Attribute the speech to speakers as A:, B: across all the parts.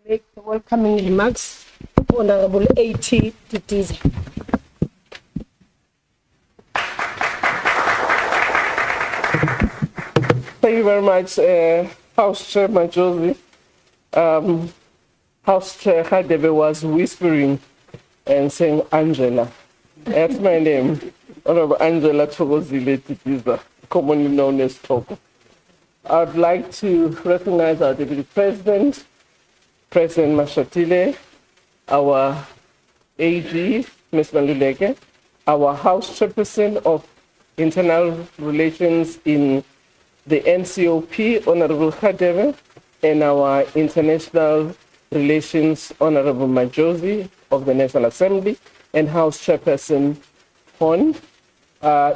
A: make the welcoming remarks, Honorable A.T. Didiza.
B: Thank you very much, House Chair Majosi. House Chair Hadebe was whispering and saying Angela. That's my name, Honorable Angela Thokozile Didiza, commonly known as Toko. I'd like to recognize our Deputy President, President Mashatile, our AG, Ms. Maluleke, our House Chairperson of Internal Relations in the NCOP, Honorable Hadebe, and our International Relations, Honorable Majosi of the National Assembly, and House Chairperson Hon,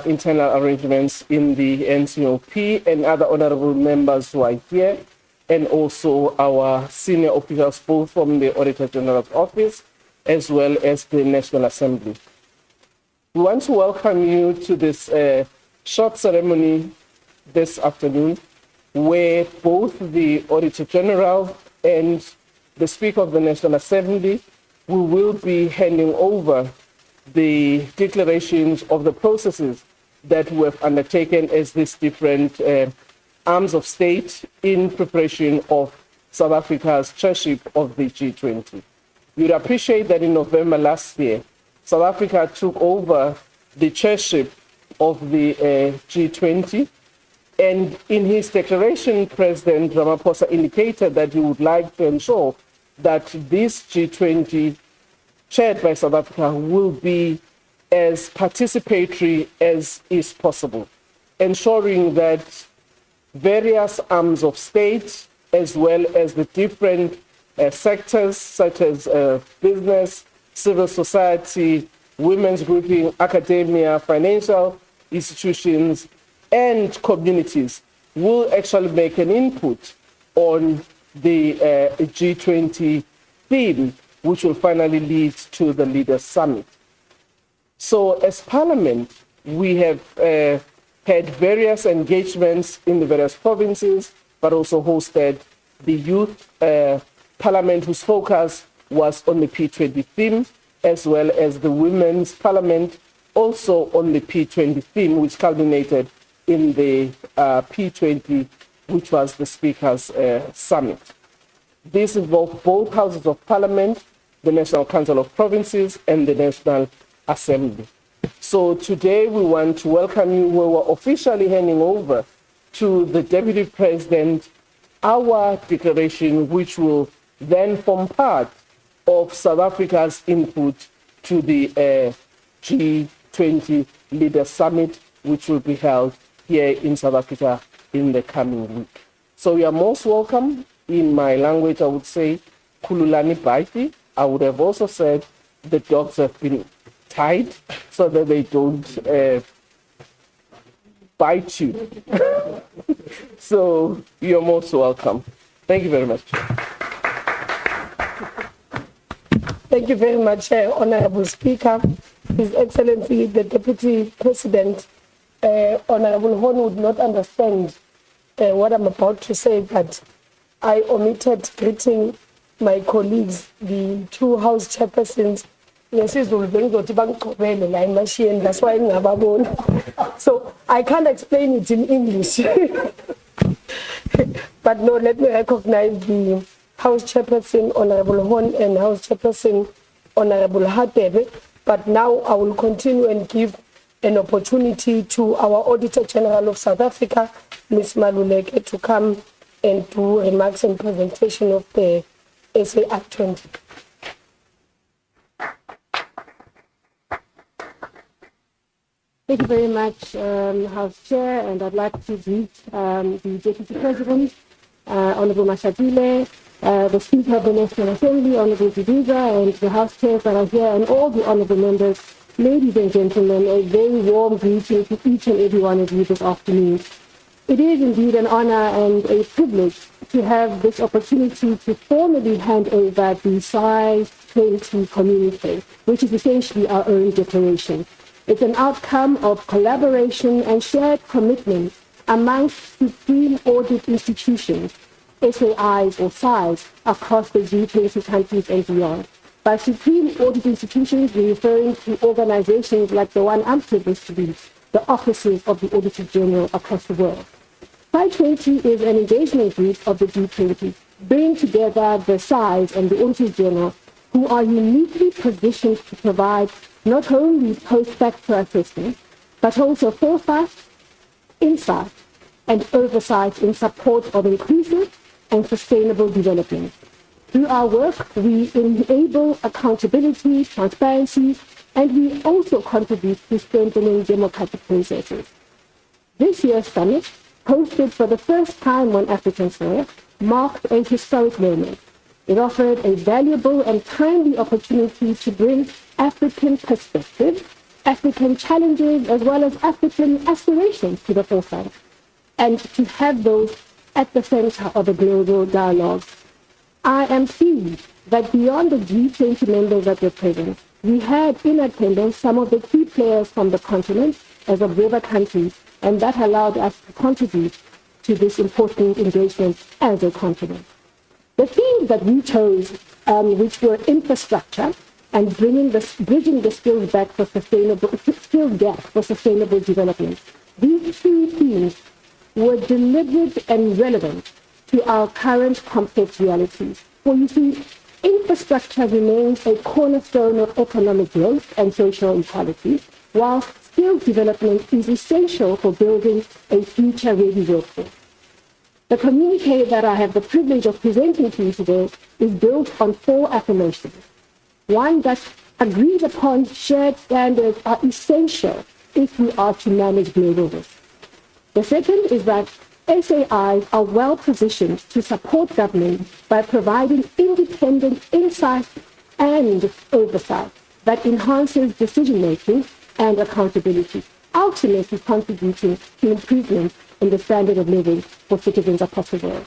B: Internal Arrangements in the NCOP, and other honorable members who are here, and also our senior officials, both from the Auditor General's Office, as well as the National Assembly. We want to welcome you to this short ceremony this afternoon, where both the Auditor General and the Speaker of the National Assembly will be handing over the declarations of the processes that we have undertaken as these different arms of state in preparation of South Africa's chairship of the G20. You'd appreciate that in November last year, South Africa took over the chairship of the G20, and in his declaration, President Ramaphosa indicated that he would like to ensure that this G20 chaired by South Africa will be as participatory as is possible, ensuring that various arms of state, as well as the different sectors such as business, civil society, women's grouping, academia, financial institutions, and communities will actually make an input on the G20 theme, which will finally lead to the Leaders' Summit. So as Parliament, we have had various engagements in the various provinces, but also hosted the Youth Parliament, whose focus was on the P20 theme, as well as the Women's Parliament, also on the P20 theme, which culminated in the P20, which was the Speakers' Summit. This involved both Houses of Parliament, the National Council of Provinces, and the National Assembly. So today we want to welcome you. We were officially handing over to the Deputy President our declaration, which will then form part of South Africa's input to the G20 Leaders Summit, which will be held here in South Africa in the coming week. So you are most welcome. In my language, I would say, Kululani Baiti. I would have also said the dogs have been tied so that they don't bite you. So you're most welcome. Thank you very much.
A: Thank you very much, Honorable Speaker. His Excellency, the Deputy President, Honorable Hon would not understand what I'm about to say, but I omitted greeting my colleagues, the two House Chairpersons. That's why so I can't explain it in English. But no, let me recognize the House Chairperson, Honorable Hon, and House Chairperson, Honorable Hadebe. But now I will continue and give an opportunity to our Auditor General of South Africa, Ms. Maluleke, to come and do remarks and presentation of the SAR20.
C: Thank you very much, House Chair, and I'd like to greet the Deputy President, Honorable Mashatile, the Speaker of the National Assembly, Honorable Didiza, and the House Chairs that are here, and all the honorable members. Ladies and gentlemen, a very warm greeting to each and every one of you this afternoon. It is indeed an honor and a privilege to have this opportunity to formally hand over the SAR20 communique, which is essentially our own declaration. It's an outcome of collaboration and shared commitment amongst supreme audit institutions SAIs or SAIs across the G20 countries and beyond. By supreme audit institutions, we're referring to organizations like the one I'm privileged to be, the offices of the Auditor General across the world. P20 is an engagement group of the G20, bringing together the SAIs and the Auditor General, who are uniquely positioned to provide not only post-facto assessment, but also foresight, insight, and oversight in support of inclusive and sustainable development. Through our work, we enable accountability, transparency, and we also contribute to strengthening democratic processes. This year's summit, hosted for the first time on African soil, marked a historic moment. It offered a valuable and timely opportunity to bring African perspectives, African challenges, as well as African aspirations to the forefront, and to have those at the center of a global dialogue. I am pleased that beyond the G20 members that were present, we had in attendance some of the key players from the continent as observer countries, and that allowed us to contribute to this important engagement as a continent. The themes that we chose, which were infrastructure and bridging the skills gap for sustainable development, these two themes were deliberate and relevant to our current complex realities. For you see, infrastructure remains a cornerstone of economic growth and social equality, while skills development is essential for building a future-ready workforce. The communique that I have the privilege of presenting to you today is built on 4 affirmations. One, that agreed upon shared standards are essential if we are to manage global risk. The second is that SAIs are well positioned to support government by providing independent insight and oversight that enhances decision-making and accountability, ultimately contributing to improvement in the standard of living for citizens across the world.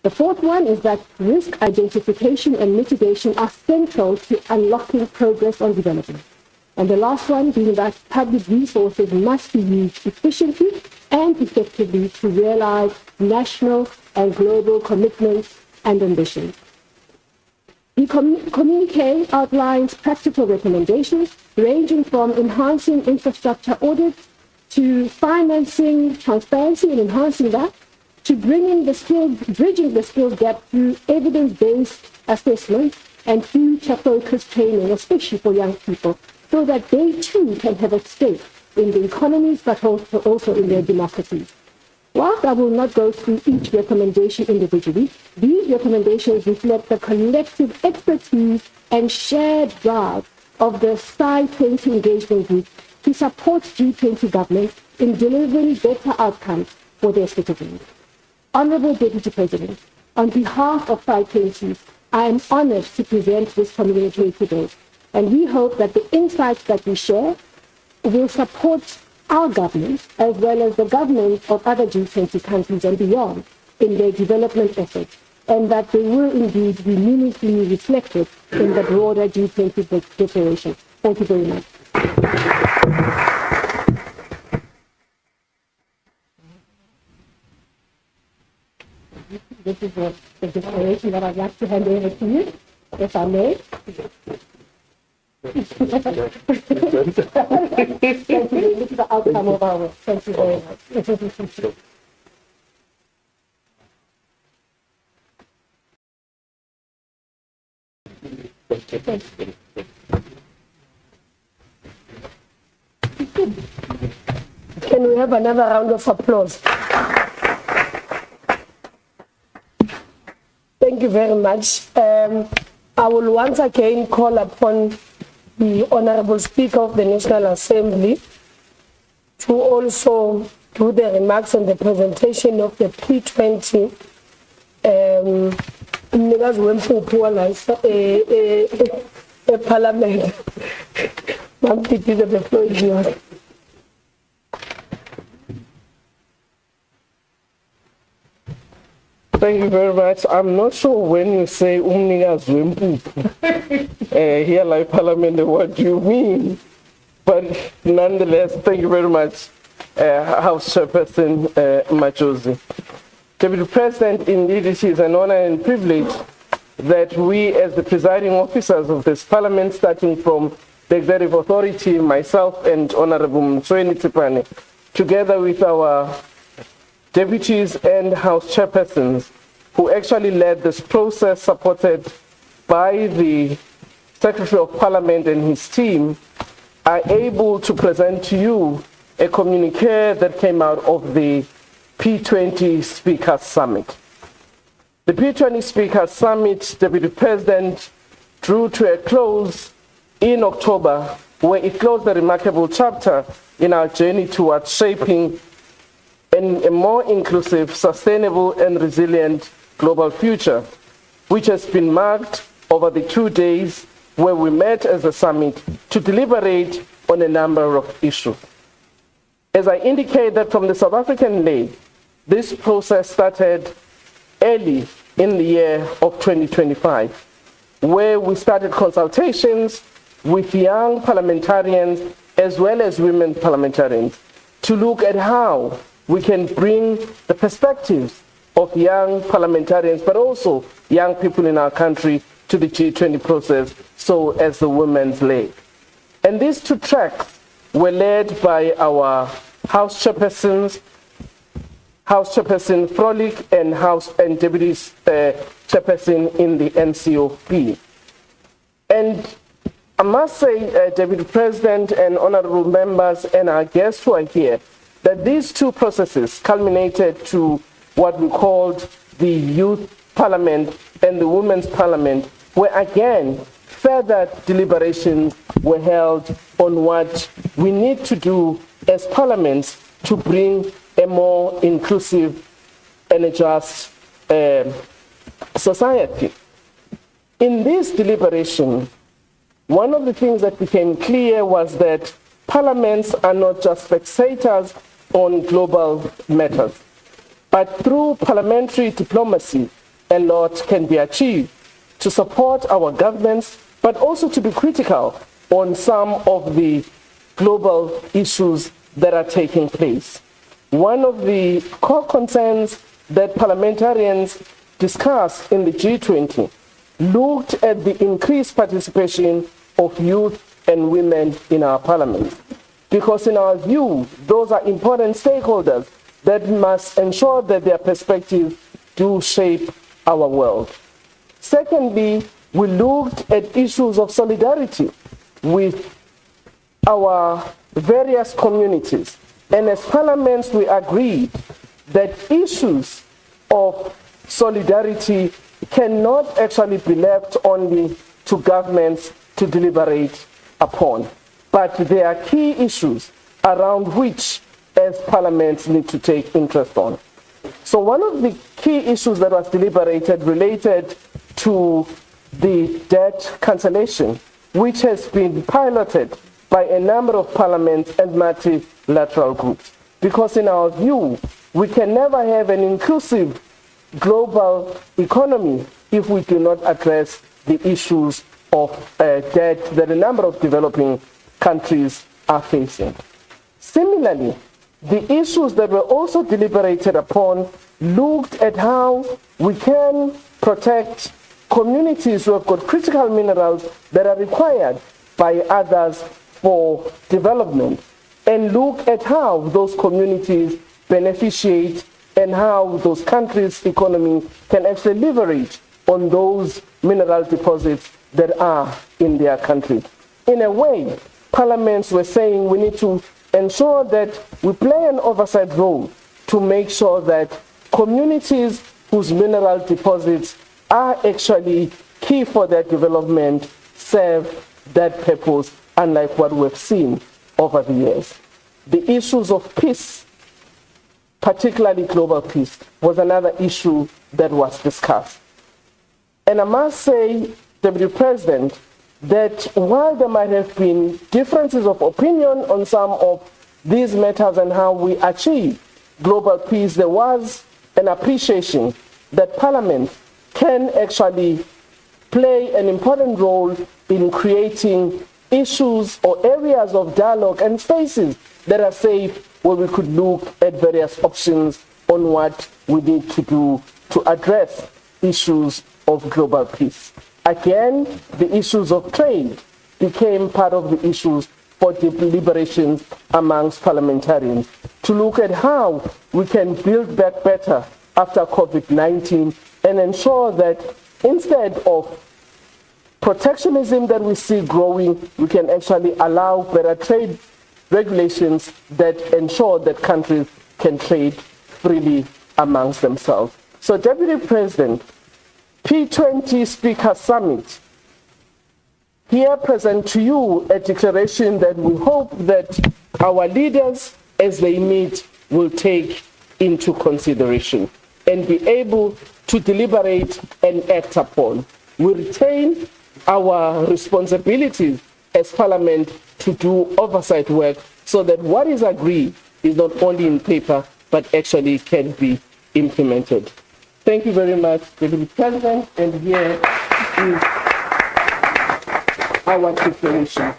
C: The fourth one is that risk identification and mitigation are central to unlocking progress on development. And the last one being that public resources must be used efficiently and effectively to realize national and global commitments and ambitions. The communique outlines practical recommendations ranging from enhancing infrastructure audits to financing transparency and enhancing that, to bridging the skills gap through evidence-based assessment and future-focused training, especially for young people, so that they too can have a stake in the economies, but also in their democracies. Whilst I will not go through each recommendation individually, these recommendations reflect the collective expertise and shared drive of the P20 engagement group to support G20 governments in delivering better outcomes for their citizens. Honourable Deputy President, on behalf of P20, I am honoured to present this communique today, and we hope that the insights that we share will support our government as well as the governments of other G20 countries and beyond in their development efforts, and that they will indeed be meaningfully reflected in the broader G20 declaration. Thank you very much. This is the declaration that I'd like to hand over to you, if I may. Thank you. This is the outcome of our work. Thank you very much.
A: Can we have another round of applause? Thank you very much. I will once again call upon the Honourable Speaker of the National Assembly to also do the remarks on the presentation of the P20 Parliament. The floor is yours.
B: Thank you very much. I'm not sure when you say umnikazi wempuphu here like Parliament, what do you mean? But nonetheless, thank you very much, House Chairperson Majosi. Deputy President, indeed it is an honor and privilege that we as the presiding officers of this Parliament, starting from the Executive Authority, myself and Honorable Mtsweni Tsipane, together with our deputies and House chairpersons, who actually led this process, supported by the Secretary of Parliament and his team, are able to present to you a communique that came out of the P20 Speakers Summit. The P20 Speakers Summit, Deputy President, drew to a close in October, where it closed a remarkable chapter in our journey towards shaping a more inclusive, sustainable, and resilient global future, which has been marked over the 2 days where we met as a summit to deliberate on a number of issues. As I indicate that from the South African leg, this process started early in the year of 2025, where we started consultations with young parliamentarians as well as women parliamentarians to look at how we can bring the perspectives of young parliamentarians, but also young people in our country, to the G20 process, so as the women's leg. And these two tracks were led by our House chairpersons, House Chairperson Frolik and Deputy Chairperson in the NCOP. And I must say, Deputy President and honorable members and our guests who are here, that these two processes culminated to what we called the Youth Parliament and the Women's Parliament, where again, further deliberations were held on what we need to do as parliaments to bring a more inclusive and a just society. In this deliberation, one of the things that became clear was that parliaments are not just spectators on global matters, but through parliamentary diplomacy, a lot can be achieved to support our governments, but also to be critical on some of the global issues that are taking place. One of the core concerns that parliamentarians discussed in the G20 looked at the increased participation of youth and women in our parliament. Because in our view, those are important stakeholders that must ensure that their perspectives do shape our world. Secondly, we looked at issues of solidarity with our various communities. And as parliaments, we agreed that issues of solidarity cannot actually be left only to governments to deliberate upon. But there are key issues around which, as parliaments, need to take interest on. So one of the key issues that was deliberated related to the debt cancellation, which has been piloted by a number of parliaments and multilateral groups. Because in our view, we can never have an inclusive global economy if we do not address the issues of debt that a number of developing countries are facing. Similarly, the issues that were also deliberated upon looked at how we can protect communities who have got critical minerals that are required by others for development, and look at how those communities beneficiate and how those countries' economy can actually leverage on those mineral deposits that are in their country. In a way, parliaments were saying we need to ensure that we play an oversight role to make sure that communities whose mineral deposits are actually key for their development serve that purpose, unlike what we've seen over the years. The issues of peace, particularly global peace, was another issue that was discussed. And I must say, Deputy President, that while there might have been differences of opinion on some of these matters and how we achieve global peace, there was an appreciation that Parliament can actually play an important role in creating issues or areas of dialogue and spaces that are safe where we could look at various options on what we need to do to address issues of global peace. Again, the issues of trade became part of the issues for deliberations amongst parliamentarians to look at how we can build back better after COVID-19 and ensure that instead of protectionism that we see growing, we can actually allow better trade regulations that ensure that countries can trade freely amongst themselves. So, Deputy President, P20 Speakers Summit here present to you a declaration that we hope that our leaders, as they meet, will take into consideration and be able to deliberate and act upon. We retain our responsibilities as Parliament to do oversight work so that what is agreed is not only in paper, but actually can be implemented. Thank you very much, Deputy President, and here is our declaration.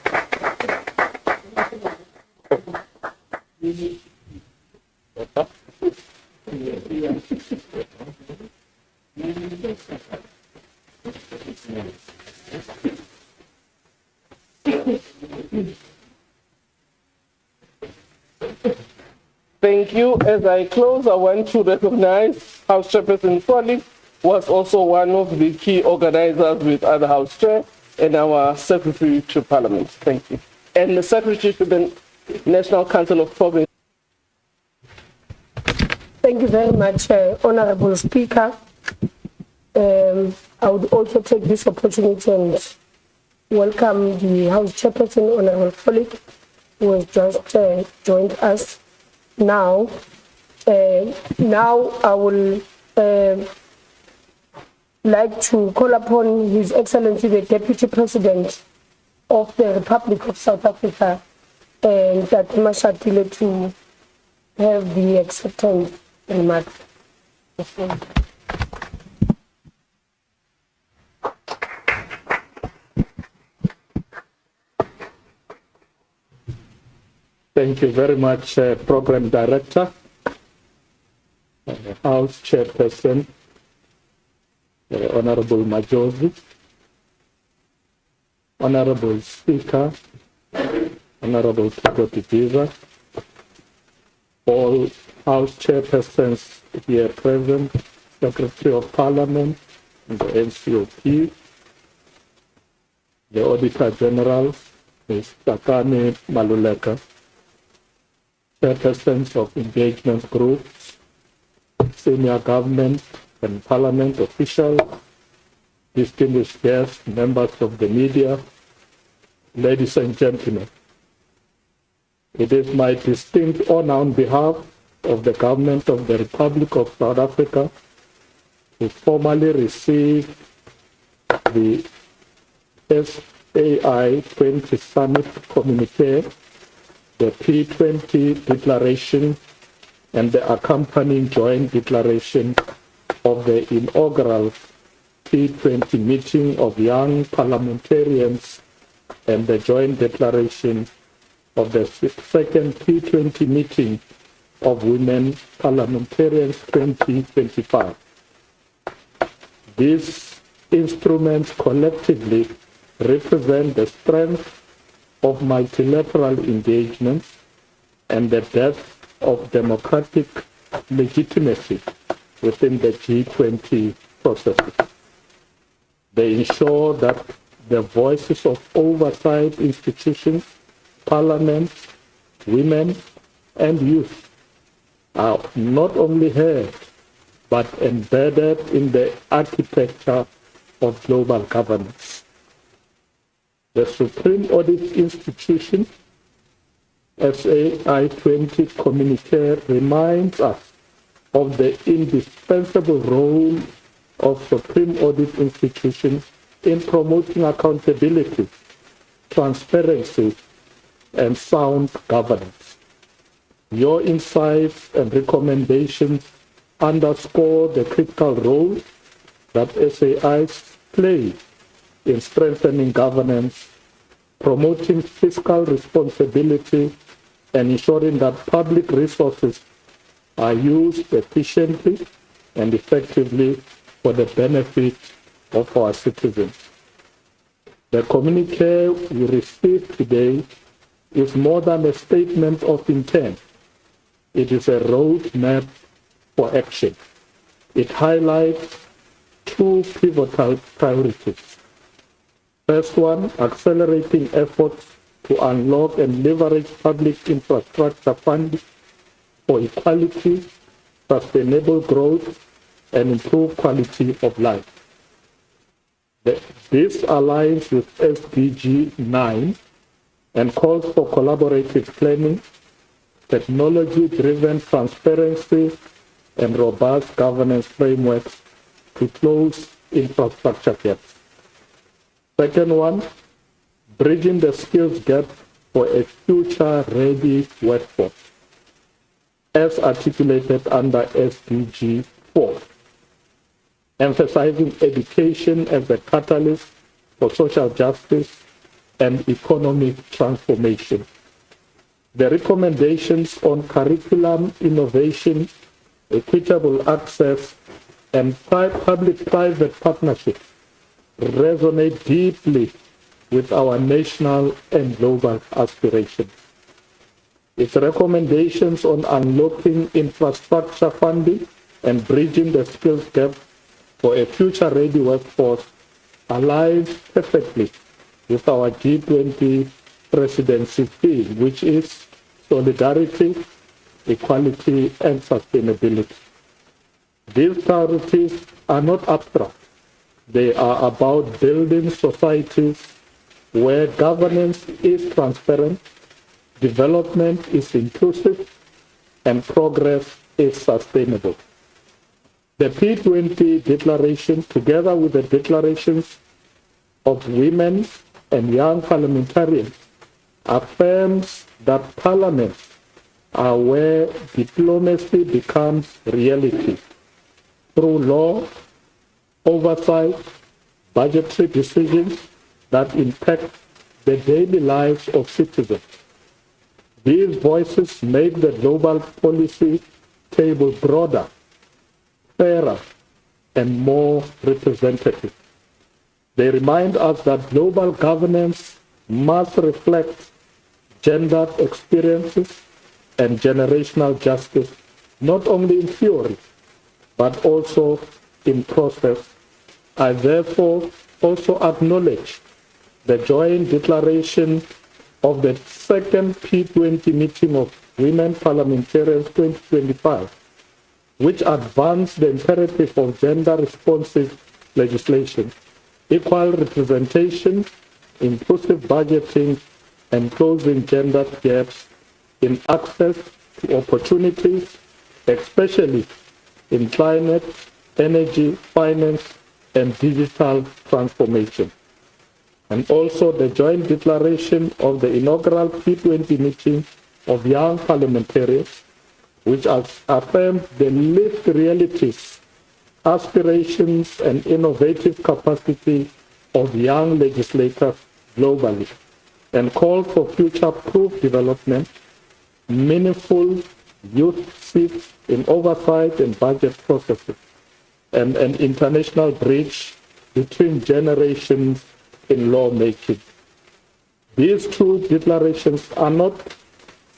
B: Thank you. As I close, I want to recognize House Chairperson Foley was also one of the key organizers with other House Chair and our Secretary to Parliament. Thank you. And the Secretary to the National Council of Province.
A: Thank you very much, Honorable Speaker. I would also take this opportunity and welcome the House Chairperson, Honorable Foley, who has just joined us now. Now I will like to call upon His Excellency the Deputy President of the Republic of South Africa, and that Mashatile, to have the acceptance remarks.
D: Thank you very much, Program Director, House Chairperson, Honorable Majosi, Honorable Speaker, Honorable Tigotigiza, all House Chairpersons here present, Secretary of Parliament, and the NCOP, the Auditor General, Ms. Takane Maluleka, Chairpersons of engagement groups, senior government and parliament officials, distinguished guests, members of the media, ladies and gentlemen. It is my distinct honor on behalf of the government of the Republic of South Africa to formally receive the SAI 20 Summit communique, the P20 declaration, and the accompanying joint declaration of the inaugural P20 meeting of young parliamentarians and the joint declaration of the second P20 meeting of women parliamentarians 2025. These instruments collectively represent the strength of multilateral engagements and the depth of democratic legitimacy within the G20 processes. They ensure that the voices of oversight institutions, parliaments, women, and youth are not only heard, but embedded in the architecture of global governance. The Supreme Audit Institution, SAI 20 communique, reminds us of the indispensable role of Supreme Audit Institutions in promoting accountability, transparency, and sound governance. Your insights and recommendations underscore the critical role that SAIs play in strengthening governance, promoting fiscal responsibility, and ensuring that public resources are used efficiently and effectively for the benefit of our citizens. The communique we received today is more than a statement of intent. It is a roadmap for action. It highlights two pivotal priorities. First one, accelerating efforts to unlock and leverage public infrastructure funding for equality, sustainable growth, and improved quality of life. This aligns with SDG 9 and calls for collaborative planning, technology-driven transparency, and robust governance frameworks to close infrastructure gaps. Second one, bridging the skills gap for a future-ready workforce, as articulated under SDG 4, emphasizing education as a catalyst for social justice and economic transformation. The recommendations on curriculum innovation, equitable access, and public-private partnerships resonate deeply with our national and global aspirations. Its recommendations on unlocking infrastructure funding and bridging the skills gap for a future-ready workforce aligns perfectly with our G20 Presidency theme, which is solidarity, equality, and sustainability. These priorities are not abstract. They are about building societies where governance is transparent, development is inclusive, and progress is sustainable. The P20 declaration, together with the declarations of women and young parliamentarians, affirms that parliaments are where diplomacy becomes reality through law, oversight, budgetary decisions that impact the daily lives of citizens. These voices make the global policy table broader, fairer, and more representative. They remind us that global governance must reflect gendered experiences and generational justice, not only in theory, but also in process. I therefore also acknowledge the joint declaration of the second P20 meeting of Women Parliamentarians 2025, which advanced the imperative of gender-responsive legislation, equal representation, inclusive budgeting, and closing gender gaps in access to opportunities, especially in climate, energy, finance, and digital transformation. And also the joint declaration of the inaugural P20 meeting of young parliamentarians, which has affirmed the lived realities, aspirations, and innovative capacity of young legislators globally, and called for future-proof development, meaningful youth seats in oversight and budget processes, and an international bridge between generations in lawmaking. These two declarations are not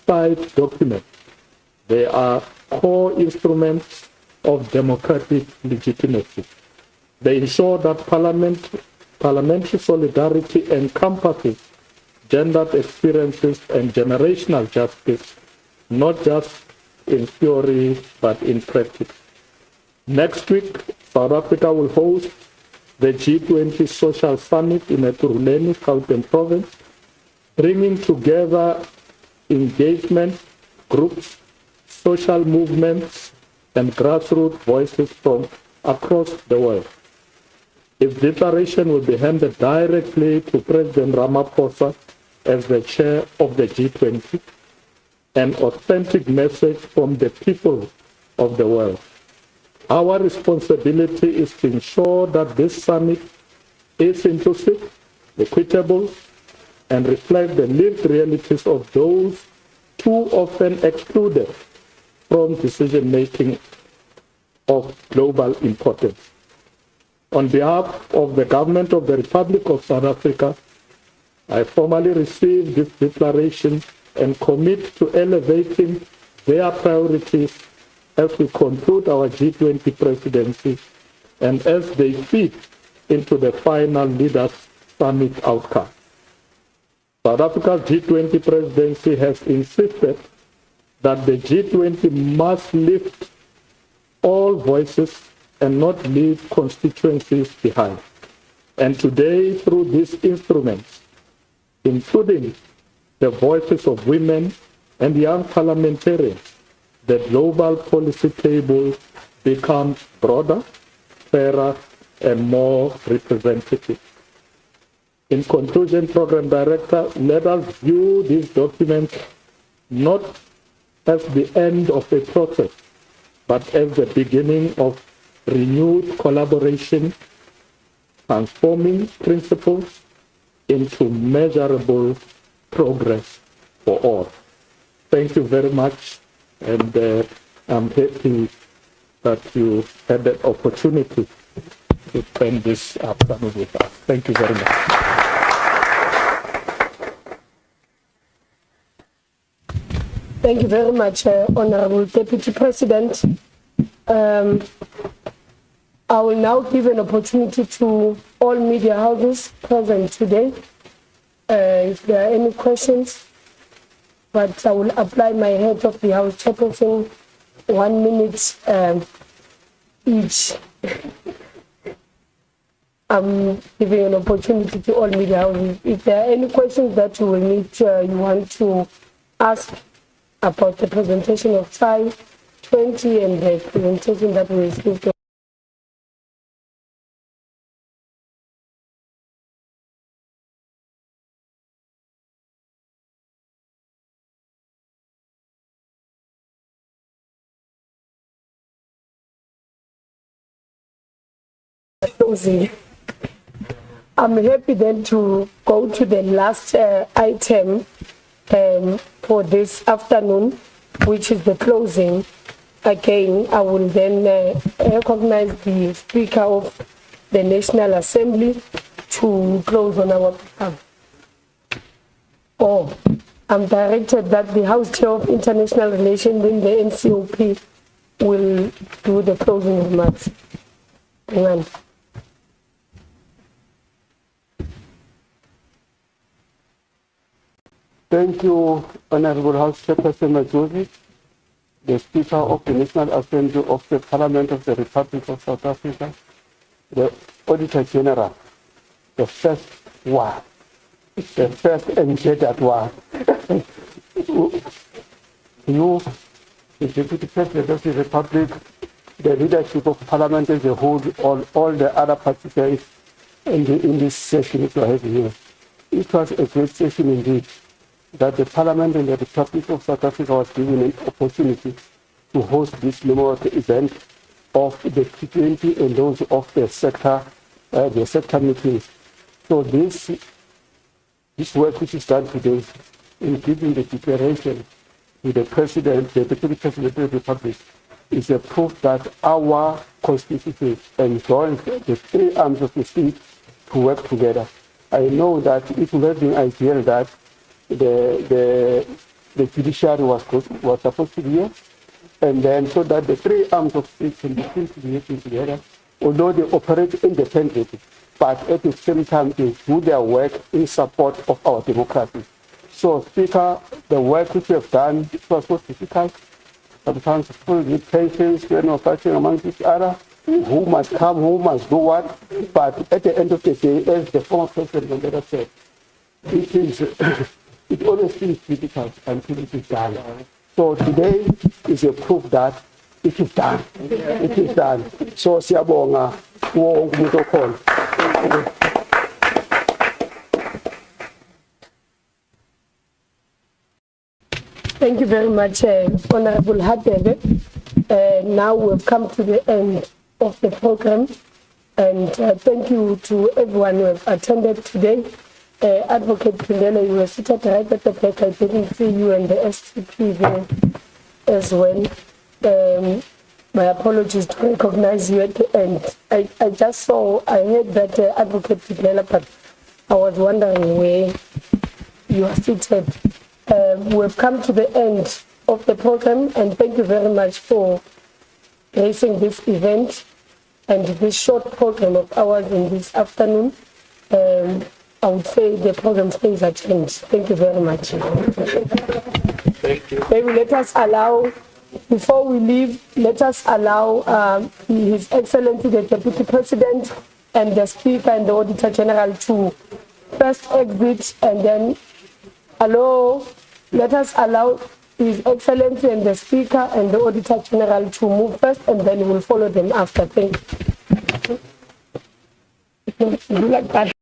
D: side documents. They are core instruments of democratic legitimacy. They ensure that parliamentary solidarity encompasses gendered experiences and generational justice, not just in theory, but in practice. Next week, South Africa will host the G20 Social Summit in Ekurhuleni, Gauteng Province, bringing together engagement groups, social movements, and grassroots voices from across the world. Its declaration will be handed directly to President Ramaphosa as the chair of the G20, an authentic message from the people of the world. Our responsibility is to ensure that this summit is inclusive, equitable, and reflects the lived realities of those too often excluded from decision-making of global importance. On behalf of the Government of the Republic of South Africa, I formally receive this declaration and commit to elevating their priorities as we conclude our G20 presidency and as they feed into the final Leaders Summit outcome. South Africa's G20 presidency has insisted that the G20 must lift all voices and not leave constituencies behind. And today, through these instruments, including the voices of women and young parliamentarians, the global policy table becomes broader, fairer, and more representative. In conclusion, Program Director, let us view these documents not as the end of a process, but as the beginning of renewed collaboration, transforming principles into measurable progress for all. Thank you very much, and I'm happy that you had the opportunity to spend this afternoon with us. Thank you very much.
A: Thank you very much, Honorable Deputy President. I will now give an opportunity to all media houses present today, if there are any questions, but I will apply my head of the House Chairperson, 1 minute each. I'm giving an opportunity to all media houses. If there are any questions that you will need, you want to ask about the presentation of P20 and the presentation that we received. I'm happy then to go to the last item for this afternoon, which is the closing. Again, I will then recognize the Speaker of the National Assembly to close on our behalf. Oh, I'm directed that the House Chair of International Relations in the NCOP will do the closing remarks. Amen.
B: Thank you, Honorable House Chairperson Majosi, the Speaker of the National Assembly of the Parliament of the Republic of South Africa, the Auditor General, the first one, the first and that one. You, the Deputy President of the Republic, the leadership of Parliament as a whole, all the other participants in this session that we are having here. It was a great session indeed, that the Parliament and the Republic of South Africa was given an opportunity to host this memorable event of the P20 and those of the sector meetings. So this work which is done today in giving the declaration to the President, the Deputy President of the Republic, is a proof that our Constitution enjoins the three arms of the state to work together. I know that it would have been ideal that the judiciary was supposed to be here, and then so that the three arms of state can be working together, although they operate independently, but at the same time they do their work in support of our democracy. So, Speaker, the work which we have done, it was so difficult. Sometimes people need tensions, fighting among each other, who must come, who must do what, but at the end of the day, as the former President Mandela said, it always feels difficult until it is done. So today is a proof that it is done. It is done. So siyabonga kuwo wonke umuntu okhona.
A: Thank you very much, Honorable Hadebe. Now we've come to the end of the program, and thank you to everyone who have attended today. Advocate Pindela, you were seated right at the back. I didn't see you and the STP there as well. My apologies to recognize you at the end. I heard that Advocate Tidlela, but I was wondering where you are seated. We've come to the end of the program, and thank you very much for gracing this event and this short program of ours in this afternoon. I would say the program stays adjourned. Thank you very much.
D: Thank you.
A: Maybe let us allow, before we leave, let us allow His Excellency the Deputy President and the Speaker and the Auditor General to first exit, and then let us allow His Excellency and the Speaker and the Auditor General to move first, and then we will follow them after. Thank you.